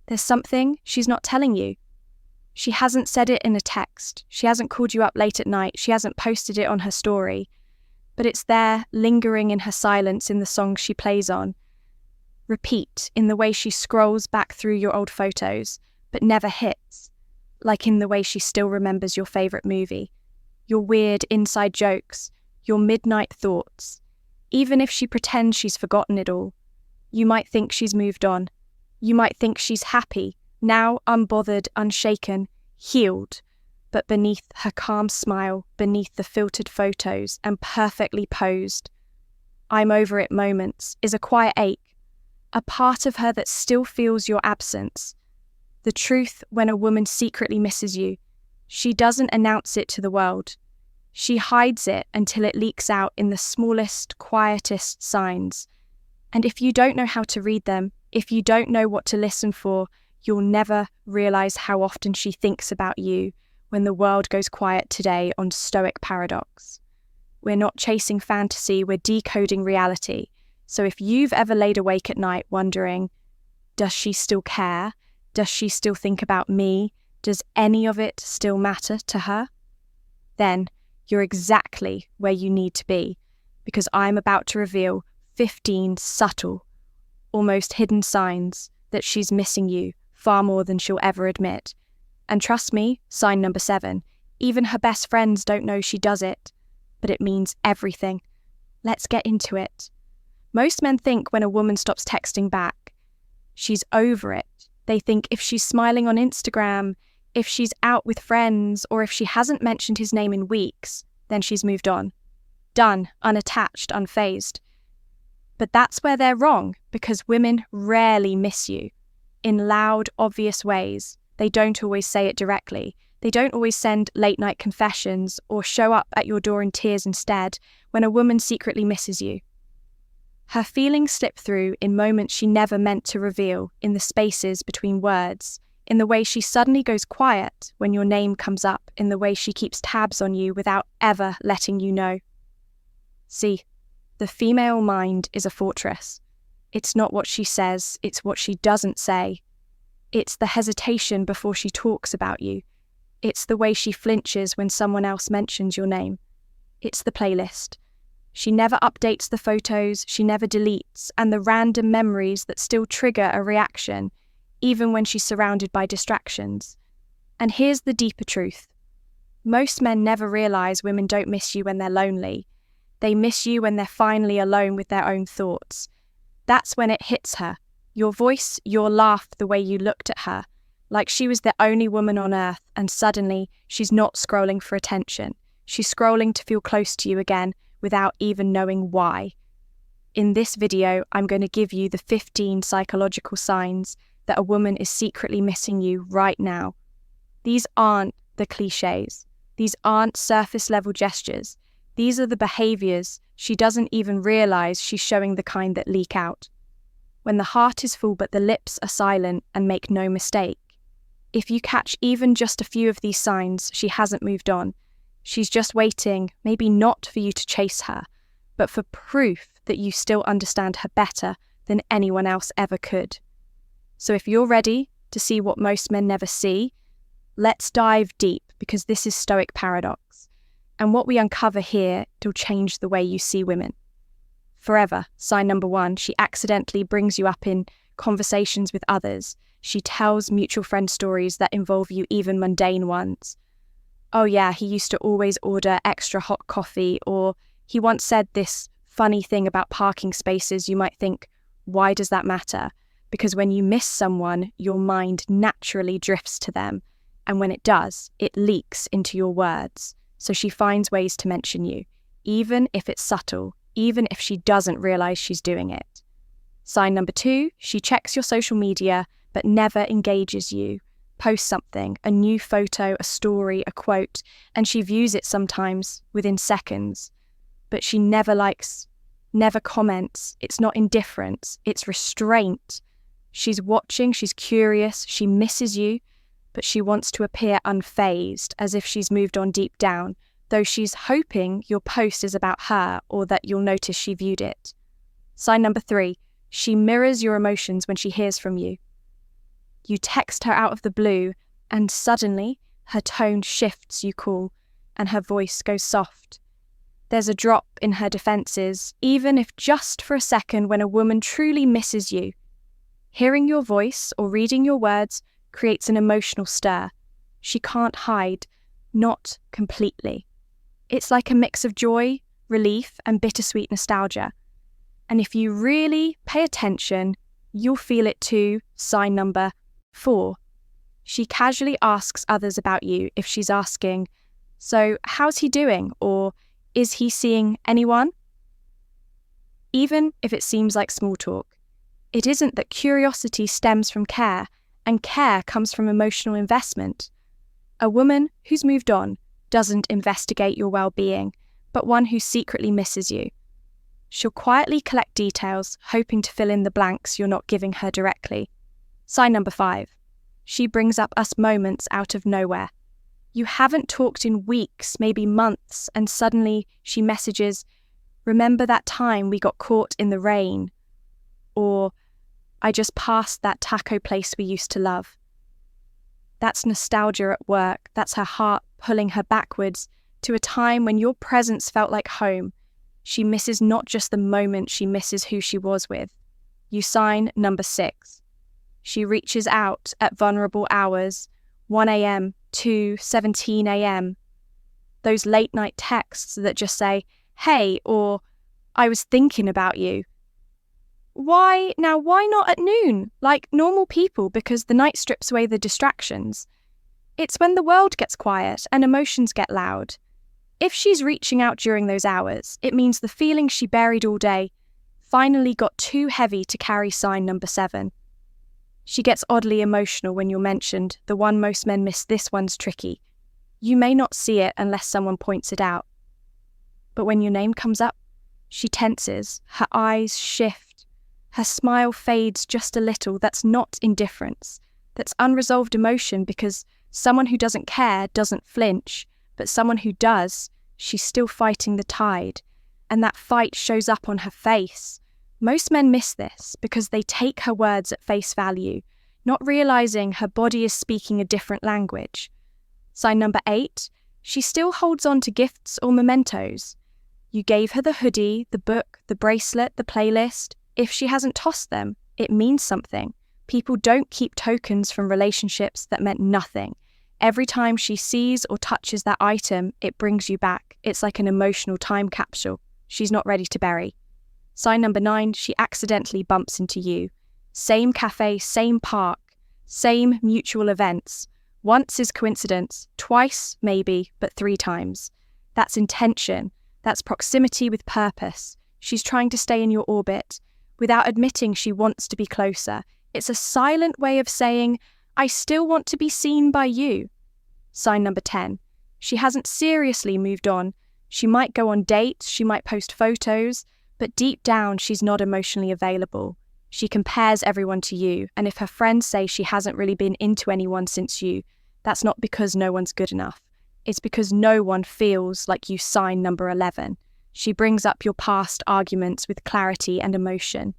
There's something she's not telling you. She hasn't said it in a text. She hasn't called you up late at night. She hasn't posted it on her story. But it's there, lingering in her silence in the songs she plays on. Repeat in the way she scrolls back through your old photos, but never hits. Like in the way she still remembers your favourite movie, your weird inside jokes, your midnight thoughts. Even if she pretends she's forgotten it all, you might think she's moved on. You might think she's happy, now unbothered, unshaken, healed. But beneath her calm smile, beneath the filtered photos and perfectly posed, I'm over it moments is a quiet ache, a part of her that still feels your absence. The truth when a woman secretly misses you, she doesn't announce it to the world. She hides it until it leaks out in the smallest, quietest signs. And if you don't know how to read them, if you don't know what to listen for, you'll never realize how often she thinks about you when the world goes quiet today on Stoic paradox. We're not chasing fantasy, we're decoding reality. So if you've ever laid awake at night wondering, does she still care? Does she still think about me? Does any of it still matter to her? Then you're exactly where you need to be, because I'm about to reveal 15 subtle, almost hidden signs that she's missing you far more than she'll ever admit. And trust me, sign number 7, even her best friends don't know she does it, but it means everything. Let's get into it. Most men think when a woman stops texting back, she's over it. They think if she's smiling on Instagram, if she's out with friends, or if she hasn't mentioned his name in weeks, then she's moved on. Done, unattached, unfazed. But that's where they're wrong, because women rarely miss you. In loud, obvious ways. They don't always say it directly. They don't always send late-night confessions or show up at your door in tears instead when a woman secretly misses you. Her feelings slip through in moments she never meant to reveal, in the spaces between words, in the way she suddenly goes quiet when your name comes up, in the way she keeps tabs on you without ever letting you know. See, the female mind is a fortress. It's not what she says, it's what she doesn't say. It's the hesitation before she talks about you. It's the way she flinches when someone else mentions your name. It's the playlist. She never updates the photos, she never deletes, and the random memories that still trigger a reaction, even when she's surrounded by distractions. And here's the deeper truth. Most men never realize women don't miss you when they're lonely. They miss you when they're finally alone with their own thoughts. That's when it hits her. Your voice, your laugh, the way you looked at her, like she was the only woman on earth, and suddenly she's not scrolling for attention. She's scrolling to feel close to you again, without even knowing why. In this video, I'm going to give you the 15 psychological signs that a woman is secretly missing you right now. These aren't the cliches. These aren't surface-level gestures. These are the behaviours she doesn't even realise she's showing, the kind that leak out. When the heart is full but the lips are silent, and make no mistake. If you catch even just a few of these signs, she hasn't moved on. She's just waiting, maybe not for you to chase her, but for proof that you still understand her better than anyone else ever could. So if you're ready to see what most men never see, let's dive deep, because this is Stoic paradox. And what we uncover here will change the way you see women. Forever, sign number 1, she accidentally brings you up in conversations with others. She tells mutual friend stories that involve you, even mundane ones. Oh yeah, he used to always order extra hot coffee, or he once said this funny thing about parking spaces. You might think, why does that matter? Because when you miss someone, your mind naturally drifts to them. And when it does, it leaks into your words. So she finds ways to mention you, even if it's subtle, even if she doesn't realize she's doing it. Sign number 2, she checks your social media, but never engages you. Post something, a new photo, a story, a quote, and she views it sometimes within seconds. But she never likes, never comments. It's not indifference, it's restraint. She's watching, she's curious, she misses you, but she wants to appear unfazed, as if she's moved on deep down, though she's hoping your post is about her or that you'll notice she viewed it. Sign number 3, she mirrors your emotions when she hears from you. You text her out of the blue, and suddenly her tone shifts, you call, and her voice goes soft. There's a drop in her defenses, even if just for a second when a woman truly misses you. Hearing your voice or reading your words creates an emotional stir. She can't hide, not completely. It's like a mix of joy, relief, and bittersweet nostalgia. And if you really pay attention, you'll feel it too. Sign number 4. She casually asks others about you if she's asking, "So, how's he doing?" or "Is he seeing anyone?" Even if it seems like small talk, it isn't that curiosity stems from care, and care comes from emotional investment. A woman who's moved on doesn't investigate your well-being, but one who secretly misses you. She'll quietly collect details, hoping to fill in the blanks you're not giving her directly. Sign number 5. She brings up us moments out of nowhere. You haven't talked in weeks, maybe months, and suddenly she messages, "Remember that time we got caught in the rain?" Or, "I just passed that taco place we used to love." That's nostalgia at work. That's her heart pulling her backwards to a time when your presence felt like home. She misses not just the moment, she misses who she was with. You sign number 6. She reaches out at vulnerable hours, 1 a.m. to 17 a.m. Those late night texts that just say, "Hey," or "I was thinking about you." Why not at noon, like normal people, because the night strips away the distractions? It's when the world gets quiet and emotions get loud. If she's reaching out during those hours, it means the feelings she buried all day finally got too heavy to carry. Sign number 7. She gets oddly emotional when you're mentioned. The one most men miss. This one's tricky. You may not see it unless someone points it out. But when your name comes up, she tenses, her eyes shift, her smile fades just a little. That's not indifference. That's unresolved emotion, because someone who doesn't care doesn't flinch, but someone who does, she's still fighting the tide, and that fight shows up on her face. Most men miss this because they take her words at face value, not realizing her body is speaking a different language. Sign number 8, she still holds on to gifts or mementos. You gave her the hoodie, the book, the bracelet, the playlist. If she hasn't tossed them, it means something. People don't keep tokens from relationships that meant nothing. Every time she sees or touches that item, it brings you back. It's like an emotional time capsule she's not ready to bury. Sign number 9, she accidentally bumps into you. Same cafe, same park, same mutual events. Once is coincidence, twice maybe, but 3 times. That's intention. That's proximity with purpose. She's trying to stay in your orbit without admitting she wants to be closer. It's a silent way of saying, "I still want to be seen by you." Sign number 10. She hasn't seriously moved on. She might go on dates, she might post photos, but deep down she's not emotionally available. She compares everyone to you, and if her friends say she hasn't really been into anyone since you, that's not because no one's good enough. It's because no one feels like you. Sign number 11. She brings up your past arguments with clarity and emotion.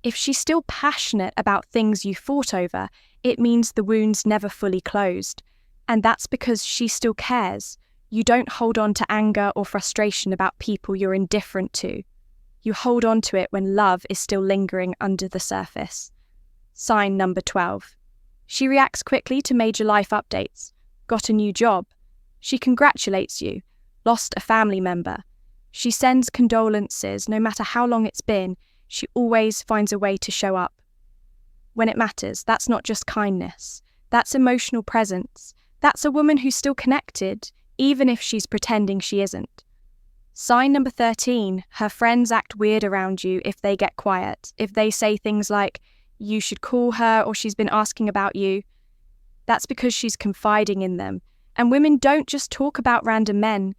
If she's still passionate about things you fought over, it means the wound's never fully closed. And that's because she still cares. You don't hold on to anger or frustration about people you're indifferent to. You hold on to it when love is still lingering under the surface. Sign number 12. She reacts quickly to major life updates. Got a new job. She congratulates you. Lost a family member. She sends condolences. No matter how long it's been, she always finds a way to show up. When it matters, that's not just kindness. That's emotional presence. That's a woman who's still connected, even if she's pretending she isn't. Sign number 13, her friends act weird around you if they get quiet. If they say things like, "You should call her," or "She's been asking about you," that's because she's confiding in them. And women don't just talk about random men.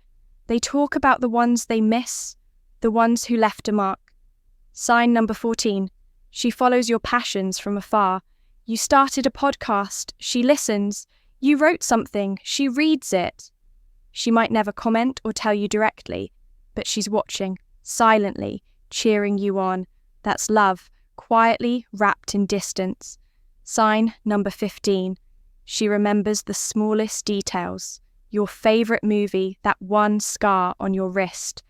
They talk about the ones they miss, the ones who left a mark. Sign number 14, she follows your passions from afar. You started a podcast, she listens. You wrote something, she reads it. She might never comment or tell you directly, but she's watching, silently, cheering you on. That's love, quietly wrapped in distance. Sign number 15. She remembers the smallest details. Your favorite movie, that one scar on your wrist,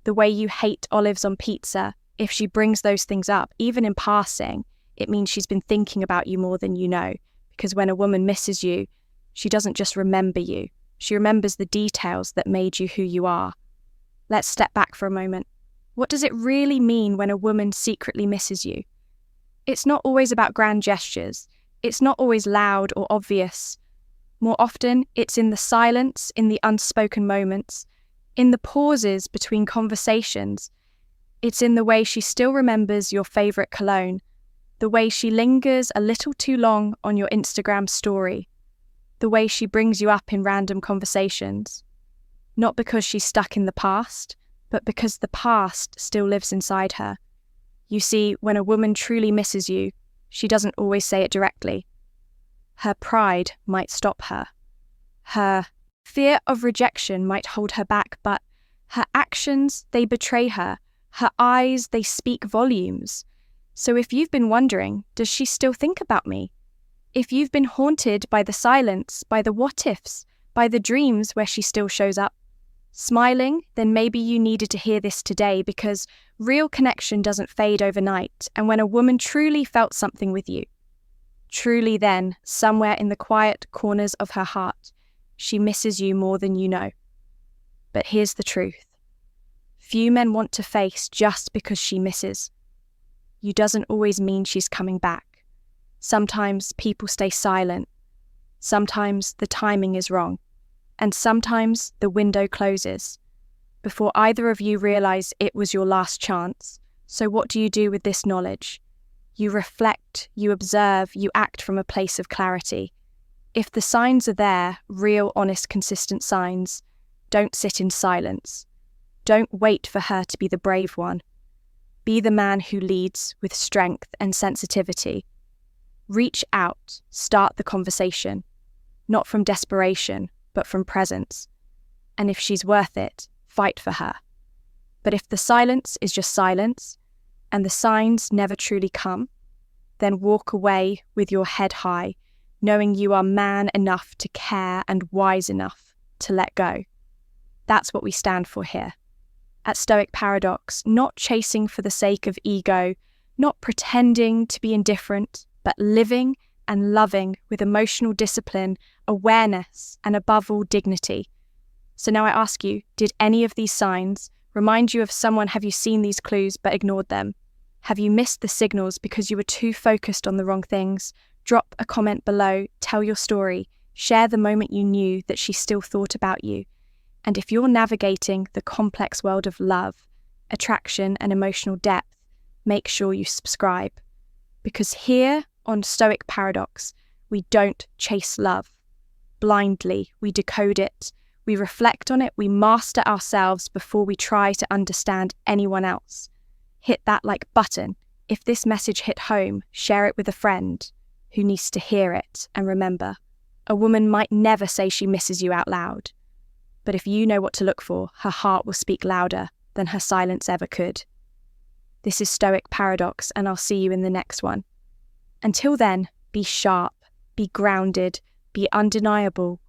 the way you hate olives on pizza. If she brings those things up, even in passing, it means she's been thinking about you more than you know. Because when a woman misses you, she doesn't just remember you. She remembers the details that made you who you are. Let's step back for a moment. What does it really mean when a woman secretly misses you? It's not always about grand gestures. It's not always loud or obvious. More often, it's in the silence, in the unspoken moments, in the pauses between conversations. It's in the way she still remembers your favorite cologne, the way she lingers a little too long on your Instagram story, the way she brings you up in random conversations. Not because she's stuck in the past, but because the past still lives inside her. You see, when a woman truly misses you, she doesn't always say it directly. Her pride might stop her. Her fear of rejection might hold her back, but her actions, they betray her. Her eyes, they speak volumes. So if you've been wondering, does she still think about me? If you've been haunted by the silence, by the what-ifs, by the dreams where she still shows up, smiling, then maybe you needed to hear this today, because real connection doesn't fade overnight. And when a woman truly felt something with you, truly then, somewhere in the quiet corners of her heart, she misses you more than you know. But here's the truth. Few men want to face just because she misses. You doesn't always mean she's coming back. Sometimes people stay silent. Sometimes the timing is wrong. And sometimes the window closes before either of you realize it was your last chance. So what do you do with this knowledge? You reflect, you observe, you act from a place of clarity. If the signs are there, real, honest, consistent signs, don't sit in silence. Don't wait for her to be the brave one. Be the man who leads with strength and sensitivity. Reach out, start the conversation, not from desperation, but from presence. And if she's worth it, fight for her. But if the silence is just silence, and the signs never truly come, then walk away with your head high, knowing you are man enough to care and wise enough to let go. That's what we stand for here. At Stoic Paradox, not chasing for the sake of ego, not pretending to be indifferent, but living and loving with emotional discipline, awareness, and above all, dignity. So now I ask you, did any of these signs remind you of someone? Have you seen these clues but ignored them? Have you missed the signals because you were too focused on the wrong things? Drop a comment below, tell your story, share the moment you knew that she still thought about you. And if you're navigating the complex world of love, attraction, and emotional depth, make sure you subscribe. Because here on Stoic Paradox, we don't chase love blindly. We decode it, we reflect on it, we master ourselves before we try to understand anyone else. Hit that like button. If this message hit home, share it with a friend who needs to hear it. And remember, a woman might never say she misses you out loud, but if you know what to look for, her heart will speak louder than her silence ever could. This is Stoic Paradox, and I'll see you in the next one. Until then, be sharp, be grounded, be undeniable,